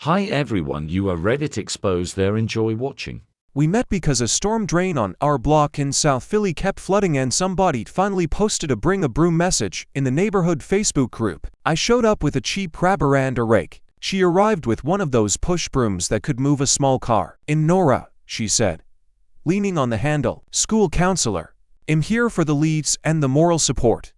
Hi everyone, you are Reddit exposed there, enjoy watching. We met because a storm drain on our block in South Philly kept flooding and somebody finally posted a bring a broom message in the neighborhood Facebook group. I showed up with a cheap grabber and a rake. She arrived with one of those push brooms that could move a small car. "In Nora," she said, leaning on the handle. "School counselor. I'm here for the leads and the moral support."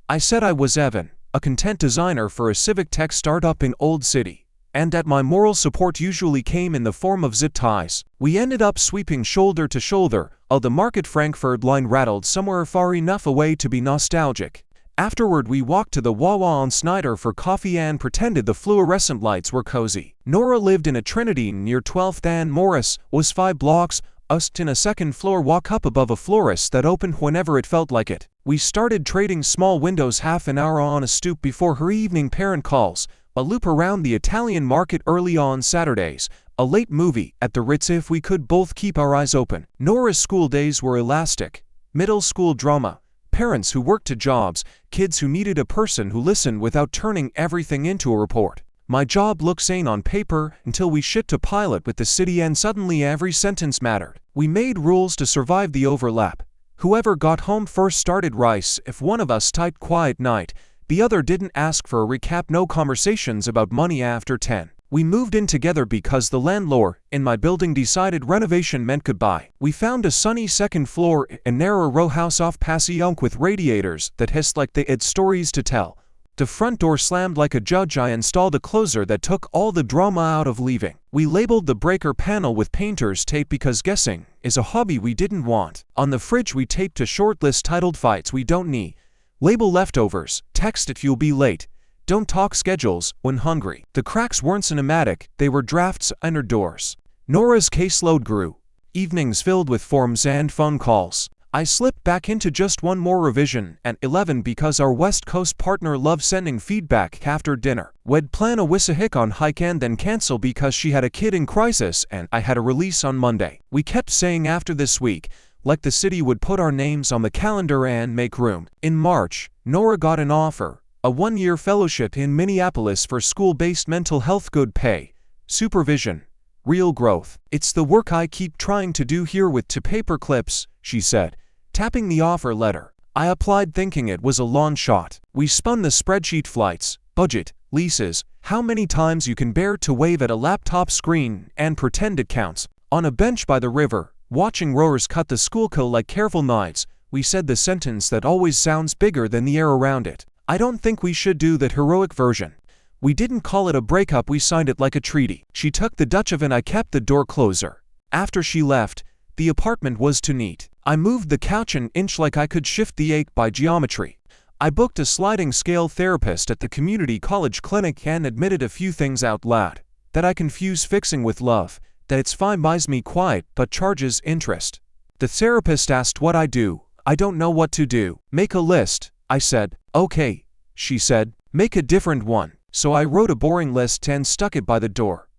I said I was Evan, a content designer for a civic tech startup in Old City, and that my moral support usually came in the form of zip ties. We ended up sweeping shoulder to shoulder, the Market Frankfurt line rattled somewhere far enough away to be nostalgic. Afterward we walked to the Wawa on Snyder for coffee and pretended the fluorescent lights were cozy. Nora lived in a Trinity near 12th and Morris was 5 blocks, us in a second floor walk up above a florist that opened whenever it felt like it. We started trading small windows half an hour on a stoop before her evening parent calls, a loop around the Italian market early on Saturdays, a late movie at the Ritz if we could both keep our eyes open. Nora's school days were elastic. Middle school drama, parents who worked 2 jobs, kids who needed a person who listened without turning everything into a report. My job looked sane on paper until we shipped a pilot with the city and suddenly every sentence mattered. We made rules to survive the overlap. Whoever got home first started rice. If one of us typed quiet night, the other didn't ask for a recap. No conversations about money after 10. We moved in together because the landlord in my building decided renovation meant goodbye. We found a sunny second floor, a narrow row house off Passyunk with radiators that hissed like they had stories to tell. The front door slammed like a judge. I installed a closer that took all the drama out of leaving. We labeled the breaker panel with painter's tape because guessing is a hobby we didn't want. On the fridge we taped a short list titled "Fights We Don't Need." Label leftovers, text if you'll be late, don't talk schedules when hungry. The cracks weren't cinematic, they were drafts under doors. Nora's caseload grew, evenings filled with forms and phone calls. I slipped back into just one more revision at 11 because our West Coast partner loved sending feedback after dinner. We'd plan a Wissahickon hike and then cancel because she had a kid in crisis and I had a release on Monday. We kept saying after this week, like the city would put our names on the calendar and make room. In March, Nora got an offer, a 1-year fellowship in Minneapolis for school-based mental health, good pay, supervision, real growth. "It's the work I keep trying to do here with 2 paper clips," she said, tapping the offer letter. I applied thinking it was a long shot. We spun the spreadsheet: flights, budget, leases, how many times you can bear to wave at a laptop screen and pretend it counts. On a bench by the river, watching rowers cut the Schuylkill like careful knives, we said the sentence that always sounds bigger than the air around it. "I don't think we should do that heroic version." We didn't call it a breakup, we signed it like a treaty. She took the Dutch oven, I kept the door closer. After she left, the apartment was too neat. I moved the couch an inch like I could shift the ache by geometry. I booked a sliding scale therapist at the community college clinic and admitted a few things out loud. That I confuse fixing with love, that it's fine buys me quiet but charges interest. The therapist asked what I do. I don't know what to do. "Make a list," I said. "Okay," she said, "make a different one." So I wrote a boring list and stuck it by the door.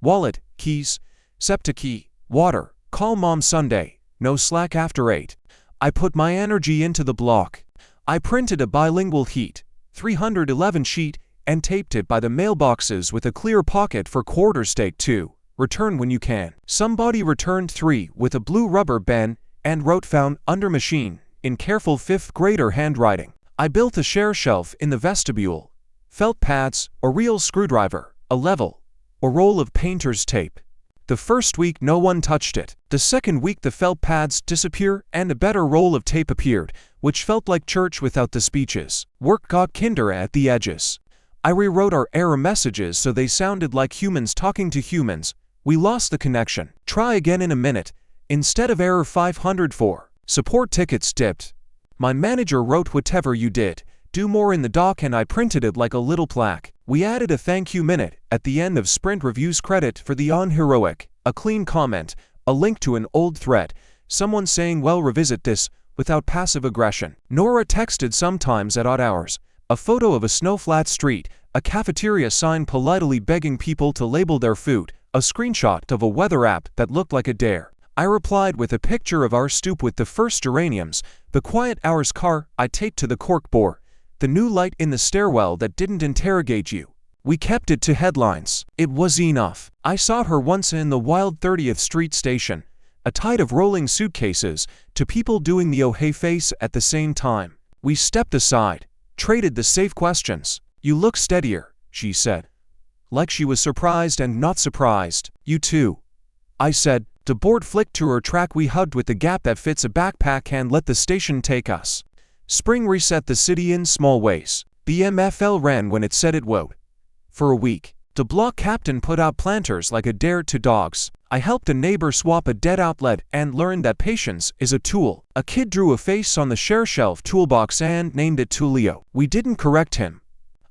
Wallet, keys, SEPTA key, water, call mom Sunday, no Slack after 8. I put my energy into the block. I printed a bilingual heat, 311 sheet, and taped it by the mailboxes with a clear pocket for quarter stake 2. Return when you can. Somebody returned 3 with a blue rubber band and wrote "found under machine" in careful 5th grader handwriting. I built a share shelf in the vestibule. Felt pads, a real screwdriver, a level, a roll of painter's tape. The first week no one touched it. The second week the felt pads disappeared and a better roll of tape appeared, which felt like church without the speeches. Work got kinder at the edges. I rewrote our error messages so they sounded like humans talking to humans. We lost the connection. Try again in a minute. Instead of error 504, support tickets dipped. My manager wrote "whatever you did, do more" in the doc and I printed it like a little plaque. We added a thank you minute at the end of sprint reviews, credit for the unheroic, a clean comment, a link to an old thread, someone saying "well, revisit this," without passive aggression. Nora texted sometimes at odd hours, a photo of a snow-flat street, a cafeteria sign politely begging people to label their food, a screenshot of a weather app that looked like a dare. I replied with a picture of our stoop with the first geraniums, the quiet hours car I taped to the cork bore, the new light in the stairwell that didn't interrogate you. We kept it to headlines. It was enough. I saw her once in the wild 30th Street station, a tide of rolling suitcases, to people doing the oh hey face at the same time. We stepped aside, traded the safe questions. "You look steadier," she said. Like she was surprised and not surprised. "You too," I said. The board flicked to her track. We hugged with the gap that fits a backpack and let the station take us. Spring reset the city in small ways. The MFL ran when it said it would. For a week, the block captain put out planters like a dare to dogs. I helped a neighbor swap a dead outlet and learned that patience is a tool. A kid drew a face on the share shelf toolbox and named it Tulio. We didn't correct him.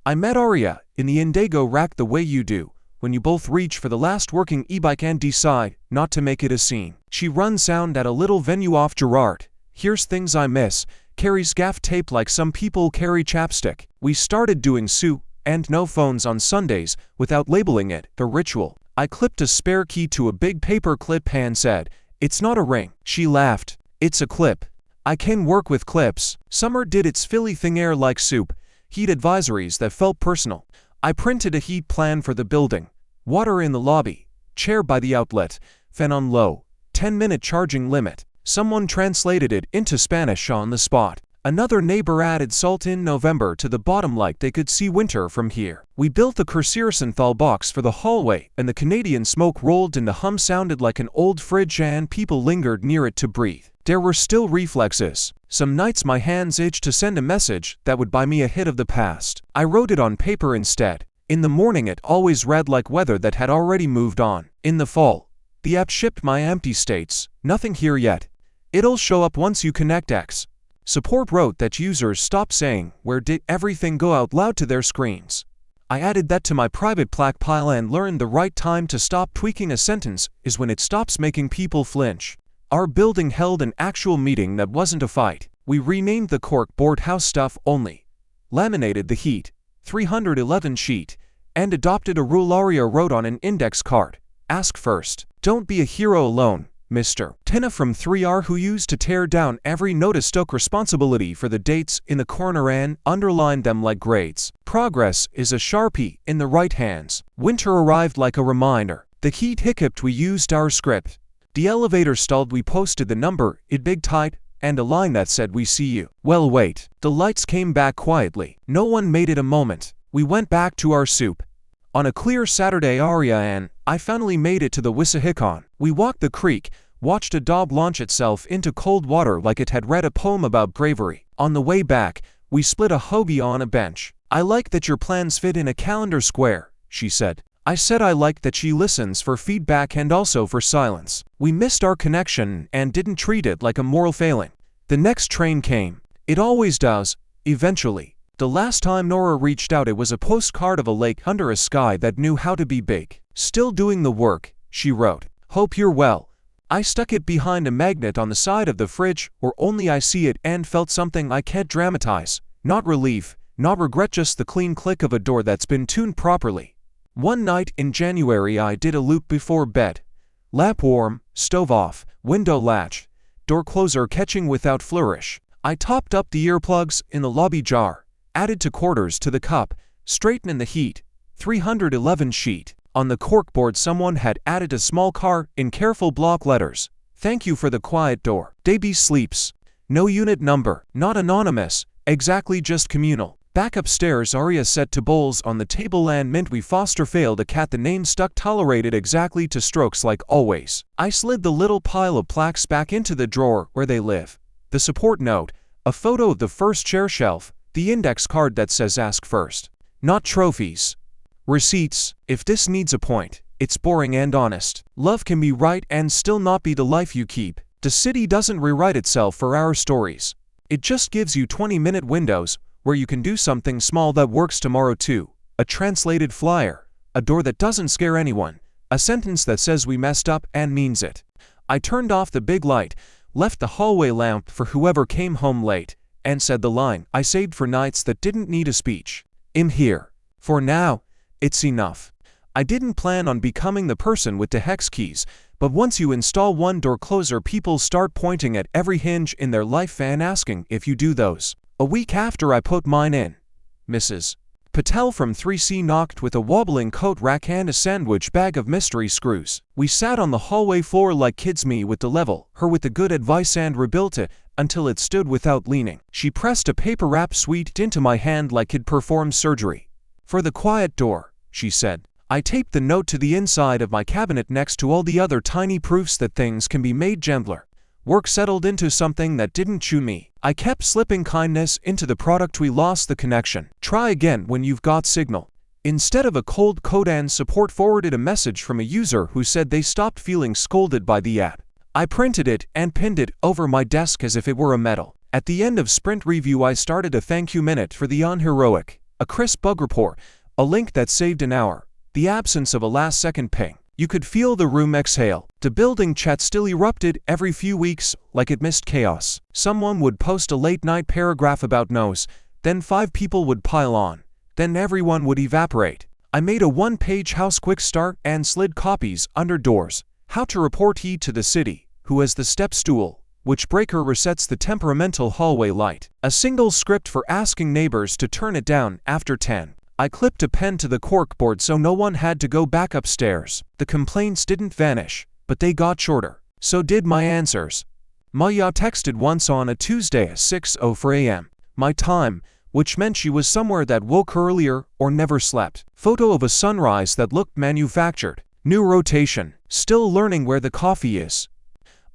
I met Aria in the Indigo rack the way you do, when you both reach for the last working e-bike and decide not to make it a scene. She runs sound at a little venue off Gerard. Here's things I miss. Carries gaff tape like some people carry chapstick. We started doing Sue and no phones on Sundays without labeling it the ritual. I clipped a spare key to a big paper clip and said, "It's not a ring." She laughed. "It's a clip. I can work with clips." Summer did its Philly thing, air like soup. Heat advisories that felt personal. I printed a heat plan for the building. Water in the lobby. Chair by the outlet. Fan on low. 10-minute charging limit. Someone translated it into Spanish on the spot. Another neighbor added salt in November to the bottom like they could see winter from here. We built the Kirsirsonthal box for the hallway, and the Canadian smoke rolled and the hum sounded like an old fridge and people lingered near it to breathe. There were still reflexes. Some nights my hands itched to send a message that would buy me a hit of the past. I wrote it on paper instead. In the morning it always read like weather that had already moved on. In the fall, the app shipped my empty states. "Nothing here yet. It'll show up once you connect X." Support wrote that users stopped saying "where did everything go" out loud to their screens. I added that to my private plaque pile and learned the right time to stop tweaking a sentence is when it stops making people flinch. Our building held an actual meeting that wasn't a fight. We renamed the cork board House Stuff Only, laminated the Heat 311 sheet, and adopted a rule Aria wrote on an index card. "Ask first. Don't be a hero alone, Mr. Tina from 3R, who used to tear down every notice, took responsibility for the dates in the corner and underlined them like grades. Progress is a Sharpie in the right hands. Winter arrived like a reminder. The heat hiccuped. We used our script. The elevator stalled. We posted the number in big type and a line that said "We see you." Well, wait. The lights came back quietly. No one made it a moment. We went back to our soup. On a clear Saturday, Aria and I finally made it to the Wissahickon. We walked the creek, watched a dog launch itself into cold water like it had read a poem about bravery. On the way back, we split a hoagie on a bench. "I like that your plans fit in a calendar square," she said. I said I liked that she listens for feedback and also for silence. We missed our connection and didn't treat it like a moral failing. The next train came. It always does, eventually. The last time Nora reached out, it was a postcard of a lake under a sky that knew how to be big. "Still doing the work," she wrote. "Hope you're well." I stuck it behind a magnet on the side of the fridge, or only I see it, and felt something I can't dramatize. Not relief, not regret, just the clean click of a door that's been tuned properly. One night in January I did a loop before bed. Lamp warm, stove off, window latch, door closer catching without flourish. I topped up the earplugs in the lobby jar, added 2/4 to the cup, straighten in the Heat 311 sheet. On the corkboard someone had added a small car in careful block letters. "Thank you for the quiet door. Davy sleeps." No unit number, not anonymous, exactly just communal. Back upstairs, Aria set to bowls on the table and mint we foster failed a cat. The name stuck, tolerated exactly to strokes like always. I slid the little pile of plaques back into the drawer where they live. The support note, a photo of the first chair shelf, the index card that says "Ask first." Not trophies. Receipts. If this needs a point, it's boring and honest. Love can be right and still not be the life you keep. The city doesn't rewrite itself for our stories. It just gives you 20-minute windows where you can do something small that works tomorrow too. A translated flyer, a door that doesn't scare anyone, a sentence that says we messed up and means it. I turned off the big light, left the hallway lamp for whoever came home late, and said the line I saved for nights that didn't need a speech. "I'm here. For now, it's enough." I didn't plan on becoming the person with the hex keys, but once you install one door closer, people start pointing at every hinge in their life and asking if you do those. A week after I put mine in, Mrs. Patel from 3C knocked with a wobbling coat rack and a sandwich bag of mystery screws. We sat on the hallway floor like kids, me with the level, her with the good advice, and rebuilt it until it stood without leaning. She pressed a paper wrap sweet into my hand like he'd performed surgery. For the quiet door, she said. I taped the note to the inside of my cabinet next to all the other tiny proofs that things can be made gentler. Work settled into something that didn't chew me. I kept slipping kindness into the product. We lost the connection. Try again when you've got signal. Instead of a cold code, and support forwarded a message from a user who said they stopped feeling scolded by the app. I printed it and pinned it over my desk as if it were a medal. At the end of sprint review, I started a thank you minute for the unheroic, a crisp bug report, a link that saved an hour, the absence of a last-second ping. You could feel the room exhale. The building chat still erupted every few weeks like it missed chaos. Someone would post a late-night paragraph about nose, then 5 people would pile on, then everyone would evaporate. I made a one-page house quick start and slid copies under doors. How to report he to the city, who has the step stool, which breaker resets the temperamental hallway light. A single script for asking neighbors to turn it down after 10. I clipped a pen to the corkboard so no one had to go back upstairs. The complaints didn't vanish, but they got shorter. So did my answers. Maya texted once on a Tuesday at 6:04 a.m. my time, which meant she was somewhere that woke earlier or never slept. Photo of a sunrise that looked manufactured. New rotation. Still learning where the coffee is.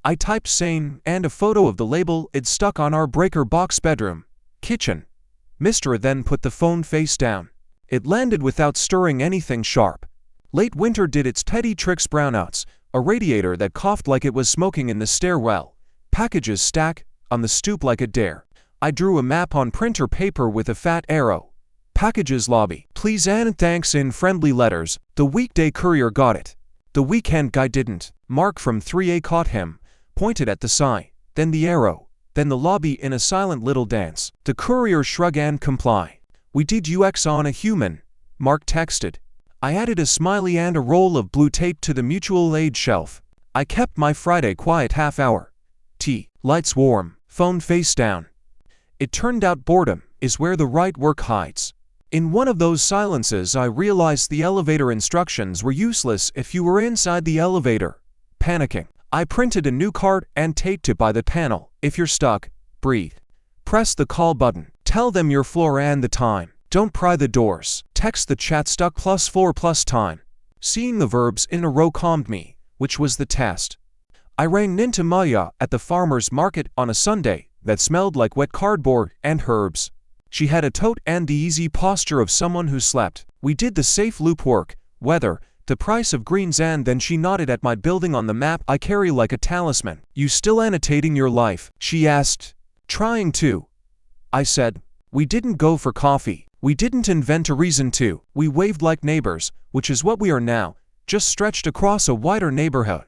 I typed sane and a photo of the label it stuck on our breaker box. Bedroom. Kitchen. Mr. then put the phone face down. It landed without stirring anything sharp. Late winter did its petty tricks. Brownouts, a radiator that coughed like it was smoking in the stairwell, packages stack on the stoop like a dare. I drew a map on printer paper with a fat arrow. Packages lobby, please and thanks in friendly letters. The weekday courier got it. The weekend guy didn't. Mark from 3A caught him, pointed at the sign, then the arrow, then the lobby in a silent little dance. The courier shrug and comply. We did UX on a human, Mark texted. I added a smiley and a roll of blue tape to the mutual aid shelf. I kept my Friday quiet half hour. Lights warm, phone face down. It turned out boredom is where the right work hides. In one of those silences, I realized the elevator instructions were useless if you were inside the elevator. Panicking, I printed a new card and taped it by the panel. If you're stuck, breathe. Press the call button. Tell them your floor and the time. Don't pry the doors. Text the chat stuck +4 time. Seeing the verbs in a row calmed me, which was the test. I ran into Maya at the farmer's market on a Sunday that smelled like wet cardboard and herbs. She had a tote and the easy posture of someone who slept. We did the safe loop work, weather, the price of greens, and then she nodded at my building on the map I carry like a talisman. You still annotating your life? She asked. Trying to. I said. We didn't go for coffee. We didn't invent a reason to. We waved like neighbors, which is what we are now, just stretched across a wider neighborhood.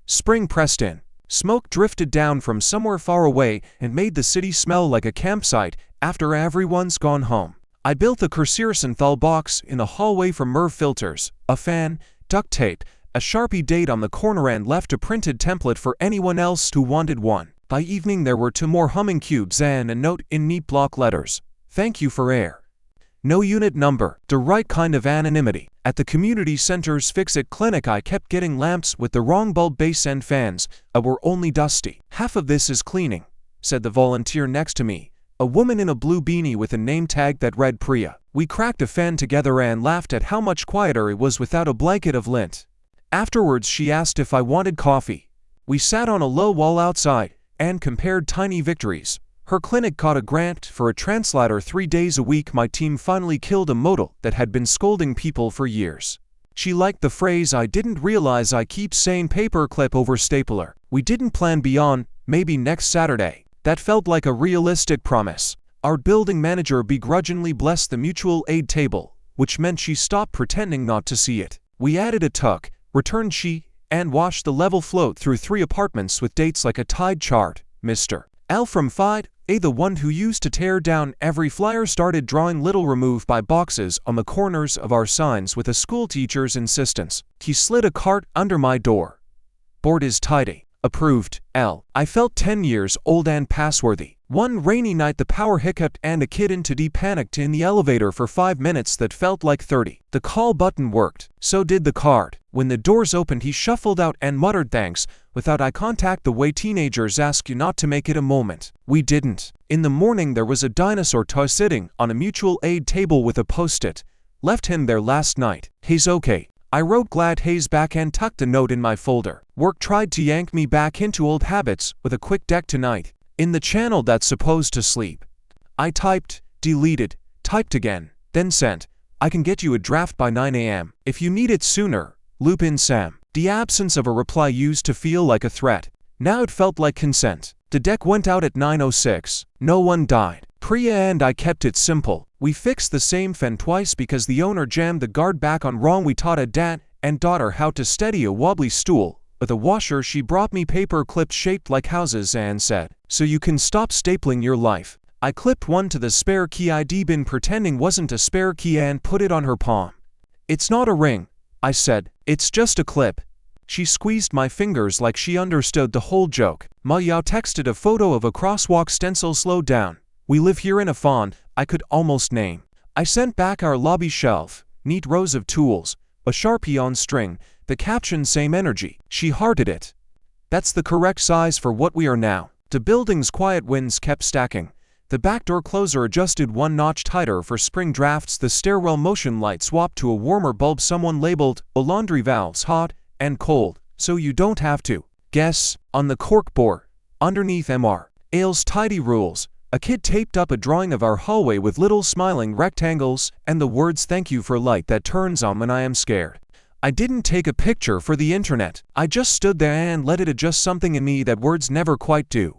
Spring pressed in. Smoke drifted down from somewhere far away and made the city smell like a campsite after everyone's gone home. I built a Quercetin box in a hallway from Merv filters, a fan, duct tape, a Sharpie date on the corner, and left a printed template for anyone else who wanted one. By evening there were 2 more humming cubes and a note in neat block letters. Thank you for air. No unit number, the right kind of anonymity. At the community center's fix-it clinic I kept getting lamps with the wrong bulb base and fans were only dusty. Half of this is cleaning, said the volunteer next to me, a woman in a blue beanie with a name tag that read Priya. We cracked a fan together and laughed at how much quieter it was without a blanket of lint. Afterwards she asked if I wanted coffee. We sat on a low wall outside and compared tiny victories. Her clinic got a grant for a translator 3 days a week. My team finally killed a modal that had been scolding people for years. She liked the phrase I didn't realize I keep saying paperclip over stapler. We didn't plan beyond maybe next Saturday. That felt like a realistic promise. Our building manager begrudgingly blessed the mutual aid table, which meant she stopped pretending not to see it. We added a tuck, returned she, and watched the level float through 3 apartments with dates like a tide chart. Mr. L from 5A, the one who used to tear down every flyer, started drawing little remove by boxes on the corners of our signs with a schoolteacher's insistence. He slid a cart under my door. Board is tidy. Approved, L. I felt 10 years old and passworthy. One rainy night the power hiccuped and a kid into deep panicked in the elevator for 5 minutes that felt like 30. The call button worked, so did the card. When the doors opened he shuffled out and muttered thanks, without eye contact the way teenagers ask you not to make it a moment. We didn't. In the morning there was a dinosaur toy sitting on a mutual aid table with a post-it. Left him there last night. He's okay. I wrote glad he's back and tucked a note in my folder. Work tried to yank me back into old habits with a quick deck tonight. In the channel that's supposed to sleep. I typed, deleted, typed again, then sent. I can get you a draft by 9 a.m. If you need it sooner, loop in Sam. The absence of a reply used to feel like a threat. Now it felt like consent. The deck went out at 9:06. No one died. Priya and I kept it simple. We fixed the same fan twice because the owner jammed the guard back on wrong. We taught a dad and daughter how to steady a wobbly stool. With a washer she brought me paper clips shaped like houses and said, "So you can stop stapling your life." I clipped one to the spare key I'd been pretending wasn't a spare key and put it on her palm. "It's not a ring," I said. "It's just a clip." She squeezed my fingers like she understood the whole joke. Ma Yao texted a photo of a crosswalk stencil. "Slow down. We live here in a font I could almost name." I sent back our lobby shelf, neat rows of tools, a Sharpie on string, the caption "Same energy." She hearted it. "That's the correct size for what we are now." The building's quiet winds kept stacking. The back door closer adjusted one notch tighter for spring drafts. The stairwell motion light swapped to a warmer bulb. Someone labeled a laundry valves hot and cold, so you don't have to guess. On the corkboard, underneath Mr. Ailes' tidy rules, a kid taped up a drawing of our hallway with little smiling rectangles and the words "Thank you for light that turns on when I am scared." I didn't take a picture for the internet. I just stood there and let it adjust something in me that words never quite do.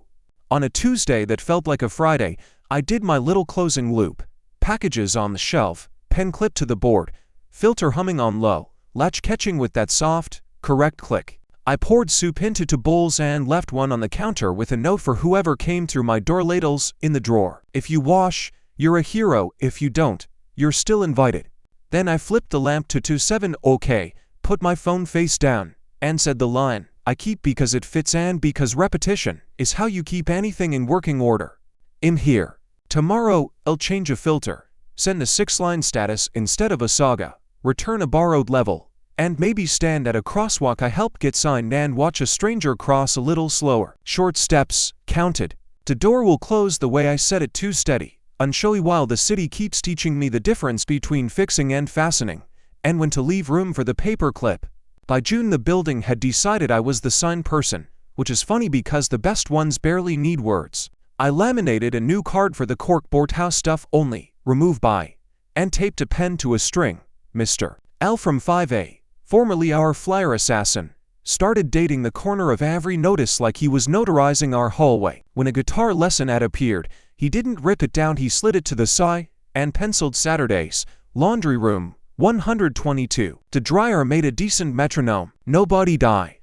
On a Tuesday that felt like a Friday, I did my little closing loop. Packages on the shelf, pen clipped to the board, filter humming on low, latch catching with that soft, correct click. I poured soup into 2 bowls and left one on the counter with a note for whoever came through my door. Ladles in the drawer. If you wash, you're a hero. If you don't, you're still invited. Then I flipped the lamp to 27 OK, put my phone face down, and said the line I keep because it fits and because repetition is how you keep anything in working order. I'm here. Tomorrow, I'll change a filter, send a 6-line status instead of a saga, return a borrowed level, and maybe stand at a crosswalk I helped get signed and watch a stranger cross a little slower. Short steps, counted. The door will close the way I said it, too steady, unshowy, while the city keeps teaching me the difference between fixing and fastening, and when to leave room for the paper clip. By June the building had decided I was the sign person, which is funny because the best ones barely need words. I laminated a new card for the corkboard house stuff only, remove by, and taped a pen to a string. Mr. L from 5A, formerly our flyer assassin, started dating the corner of every notice like he was notarizing our hallway. When a guitar lesson ad appeared, he didn't rip it down, he slid it to the side and penciled Saturdays, laundry room, 122. The dryer made a decent metronome. Nobody died.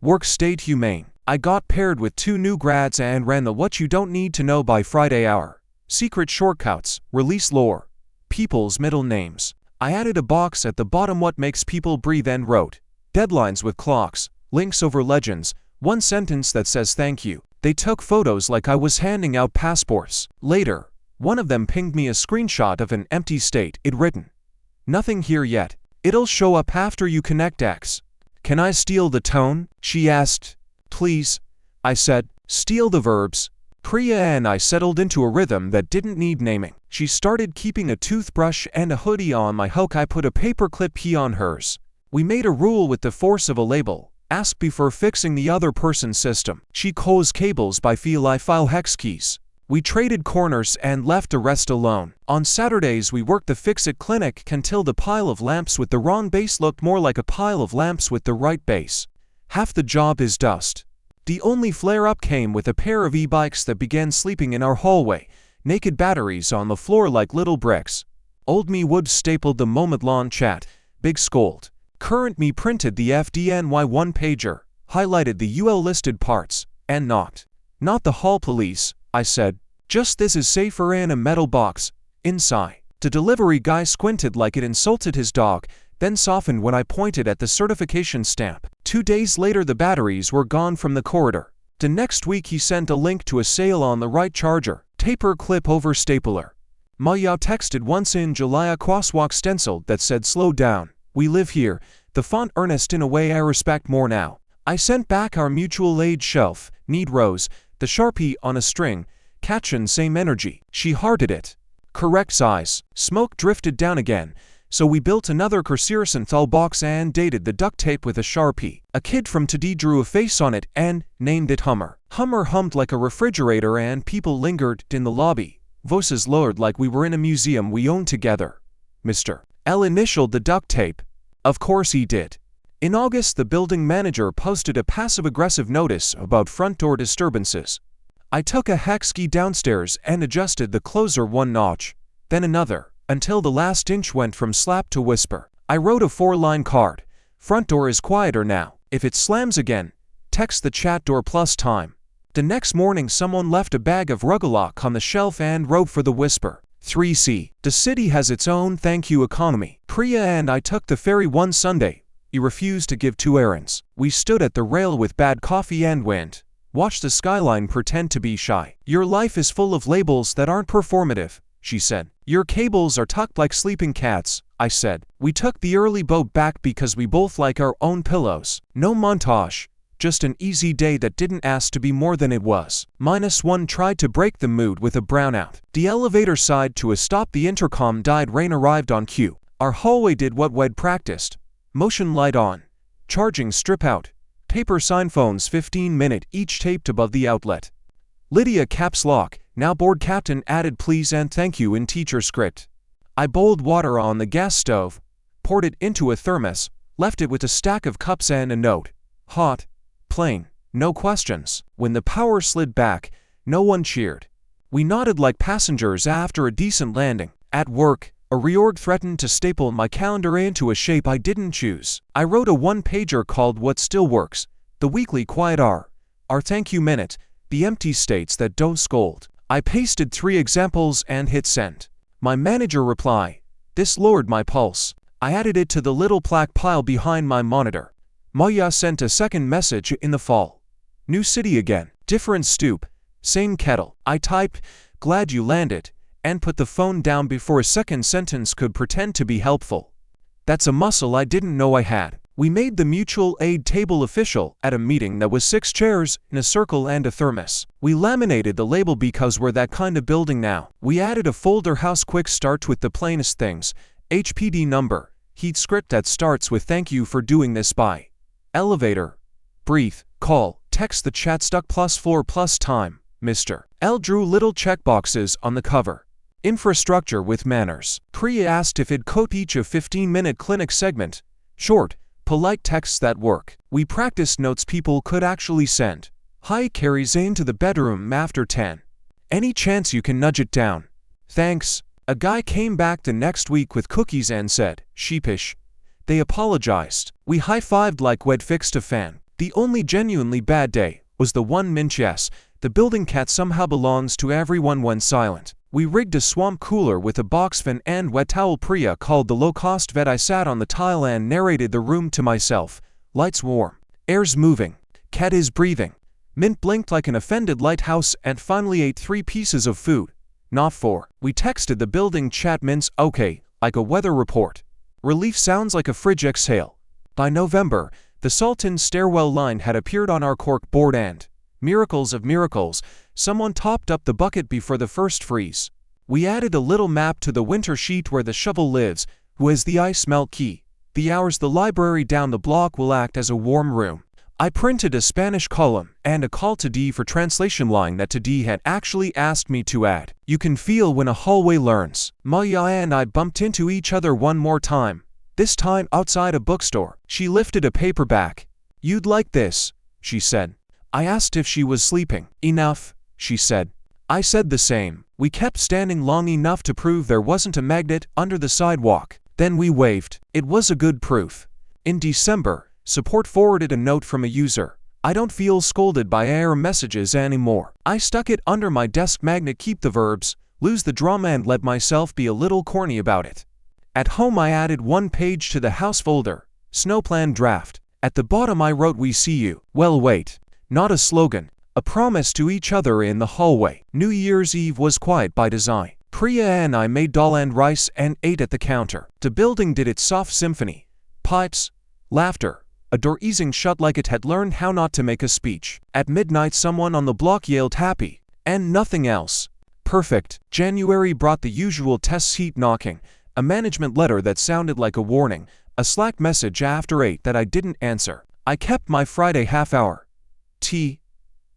Work stayed humane. I got paired with 2 new grads and ran the what you don't need to know by Friday hour. Secret shortcuts, release lore, people's middle names. I added a box at the bottom, what makes people breathe, and wrote deadlines with clocks, links over legends, 1 sentence that says thank you. They took photos like I was handing out passports. Later, one of them pinged me a screenshot of an empty state. It written, "Nothing here yet. It'll show up after you connect X." "Can I steal the tone?" she asked. "Please," I said. "Steal the verbs." Priya and I settled into a rhythm that didn't need naming. She started keeping a toothbrush and a hoodie on my hook. I put a paperclip key on hers. We made a rule with the force of a label. Ask before fixing the other person's system. She calls cables by file hex keys. We traded corners and left the rest alone. On Saturdays we worked the fix-it clinic until the pile of lamps with the wrong base looked more like a pile of lamps with the right base. Half the job is dust. The only flare-up came with a pair of e-bikes that began sleeping in our hallway, naked batteries on the floor like little bricks. Old me would stapled the moment long chat, big scold. Current me printed the FDNY one-pager, highlighted the UL listed parts, and knocked. "Not the hall police," I said. "Just this is safer in a metal box, inside." The delivery guy squinted like it insulted his dog, then softened when I pointed at the certification stamp. 2 days later the batteries were gone from the corridor. The next week he sent a link to a sale on the right charger, taper clip over stapler. Maya texted once in July a crosswalk stencil that said slow down, we live here, the font earnest in a way I respect more now. I sent back our mutual aid shelf, need rose, the Sharpie on a string, caption same energy. She hearted it. Correct size. Smoke drifted down again, so we built another Synthol box and dated the duct tape with a Sharpie. A kid from Tadi drew a face on it and named it Hummer. Hummer hummed like a refrigerator and people lingered in the lobby. Voices lowered like we were in a museum we owned together. Mr. L initialed the duct tape. Of course he did. In August, the building manager posted a passive-aggressive notice about front door disturbances. I took a hex key downstairs and adjusted the closer one notch, then another, until the last inch went from slap to whisper. I wrote a 4-line card. Front door is quieter now. If it slams again, text the chat door plus time. The next morning someone left a bag of Rugalock on the shelf and wrote for the whisper. 3C. The city has its own thank you economy. Priya and I took the ferry one Sunday. He refused to give 2 errands. We stood at the rail with bad coffee and wind. Watched the skyline pretend to be shy. Your life is full of labels that aren't performative, she said. Your cables are tucked like sleeping cats, I said. We took the early boat back because we both like our own pillows. No montage. Just an easy day that didn't ask to be more than it was. -1 tried to break the mood with a brownout. The elevator sighed to a stop. The intercom died. Rain arrived on cue. Our hallway did what we'd practiced. Motion light on. Charging strip out. Paper sign phones 15-minute each taped above the outlet. Lydia caps lock, now board captain added please and thank you in teacher script. I boiled water on the gas stove, poured it into a thermos, left it with a stack of cups and a note. Hot. Plain. No questions. When the power slid back, no one cheered. We nodded like passengers after a decent landing. At work, a reorg threatened to staple my calendar into a shape I didn't choose. I wrote a 1-pager called What Still Works, the weekly quiet hour, our thank you minute, the empty states that don't scold. I pasted 3 examples and hit send. My manager reply. This lowered my pulse. I added it to the little plaque pile behind my monitor. Maya sent a second message in the fall. New city again, different stoop, same kettle. I typed, glad you landed, and put the phone down before a second sentence could pretend to be helpful. That's a muscle I didn't know I had. We made the mutual aid table official at a meeting that was 6 chairs in a circle and a thermos. We laminated the label because we're that kind of building now. We added a folder house quick start with the plainest things, HPD number, heat script that starts with thank you for doing this by. Elevator. Breathe. Call. Text the chat stuck +4 plus time. Mr. L drew little checkboxes on the cover. Infrastructure with manners. Priya asked if it'd coat each a 15-minute clinic segment. Short, polite texts that work. We practiced notes people could actually send. Hi, carry Zane to the bedroom after 10. Any chance you can nudge it down? Thanks. A guy came back the next week with cookies and said, sheepish. They apologized. We high-fived like we'd fixed a fan. The only genuinely bad day was the one Minch yes, the building cat somehow belongs to everyone went silent. We rigged a swamp cooler with a box fan and wet towel. Priya called the low-cost vet. I sat on the tile and narrated the room to myself. Lights warm. Air's moving. Cat is breathing. Mint blinked like an offended lighthouse and finally ate 3 pieces of food. Not 4. We texted the building chat Mint's okay, like a weather report. Relief sounds like a fridge exhale. By November, the Sultan stairwell line had appeared on our cork board and, miracles of miracles, someone topped up the bucket before the first freeze. We added a little map to the winter sheet where the shovel lives, who has the ice melt key. The hours the library down the block will act as a warm room. I printed a Spanish column and a call to D for translation line that Tadi had actually asked me to add. You can feel when a hallway learns. Maya and I bumped into each other one more time, this time outside a bookstore. She lifted a paperback. You'd like this, she said. I asked if she was sleeping. Enough, she said. I said the same. We kept standing long enough to prove there wasn't a magnet under the sidewalk. Then we waved. It was a good proof. In December, support forwarded a note from a user. I don't feel scolded by error messages anymore. I stuck it under my desk magnet. Keep the verbs, lose the drama and let myself be a little corny about it. At home I added 1 page to the house folder. Snowplan draft. At the bottom I wrote we see you. Well wait. Not a slogan. A promise to each other in the hallway. New Year's Eve was quiet by design. Priya and I made dal and rice and ate at the counter. The building did its soft symphony. Pipes, laughter, a door easing shut like it had learned how not to make a speech. At midnight someone on the block yelled happy, and nothing else. Perfect. January brought the usual test heat knocking, a management letter that sounded like a warning, a Slack message after 8 that I didn't answer. I kept my Friday half-hour. Tea.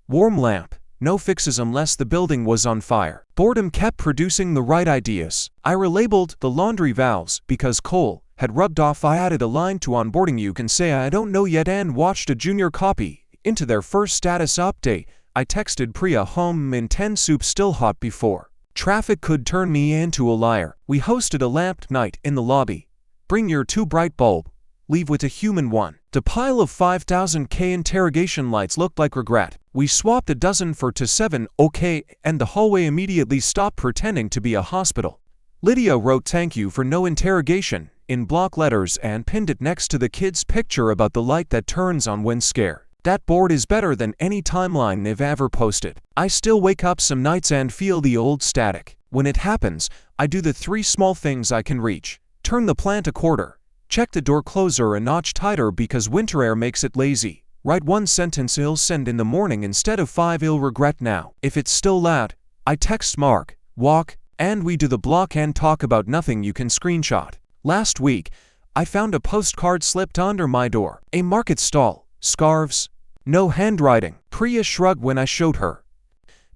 Warm lamp. No fixes unless the building was on fire. Boredom kept producing the right ideas. I relabeled the laundry valves because coal had rubbed off. I added a line to onboarding you can say I don't know yet and watched a junior copy into their first status update. I texted Priya home in 10 soup still hot before traffic could turn me into a liar. We hosted a lamp night in the lobby. Bring your too bright bulb. Leave with a human one. The pile of 5,000K interrogation lights looked like regret. We swapped a dozen for to 7, okay, and the hallway immediately stopped pretending to be a hospital. Lydia wrote thank you for no interrogation in block letters and pinned it next to the kid's picture about the light that turns on when scared. That board is better than any timeline they've ever posted. I still wake up some nights and feel the old static. When it happens, I do the 3 small things I can reach. Turn the plant a quarter. Check the door closer a notch tighter because winter air makes it lazy. Write 1 sentence I'll send in the morning instead of 5 I'll regret now. If it's still loud, I text Mark, walk, and we do the block and talk about nothing you can screenshot. Last week, I found a postcard slipped under my door. A market stall, scarves, no handwriting. Priya shrugged when I showed her.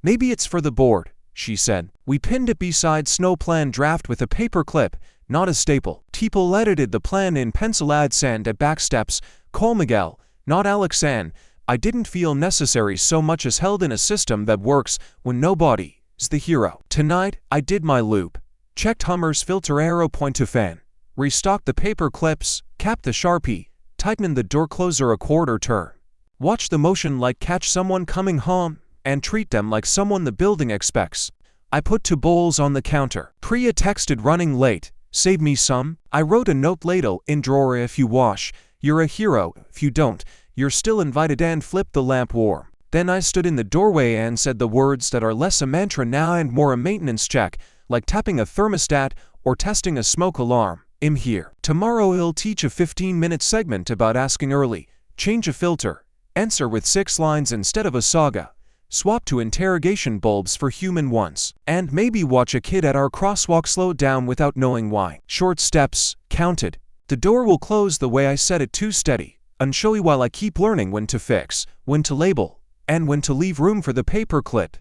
Maybe it's for the board, she said. We pinned it beside snow plan draft with a paper clip, not a staple. People edited the plan in pencil add sand at backsteps, call Miguel, not Alex Ann. I didn't feel necessary so much as held in a system that works when nobody's the hero. Tonight, I did my loop. Checked Hummer's filter arrow point to fan. Restocked the paper clips, capped the Sharpie, tightened the door closer a quarter turn. Watch the motion light catch someone coming home and treat them like someone the building expects. I put 2 bowls on the counter. Priya texted running late. Save me some. I wrote a note ladle in drawer if you wash. You're a hero. If you don't, you're still invited and flipped the lamp warm. Then I stood in the doorway and said the words that are less a mantra now and more a maintenance check, like tapping a thermostat or testing a smoke alarm. I'm here. Tomorrow I'll teach a 15-minute segment about asking early, change a filter, answer with 6 lines instead of a saga, swap to interrogation bulbs for human ones, and maybe watch a kid at our crosswalk slow down without knowing why. Short steps, counted. The door will close the way I set it too steady, unshowy while I keep learning when to fix, when to label, and when to leave room for the paper clip.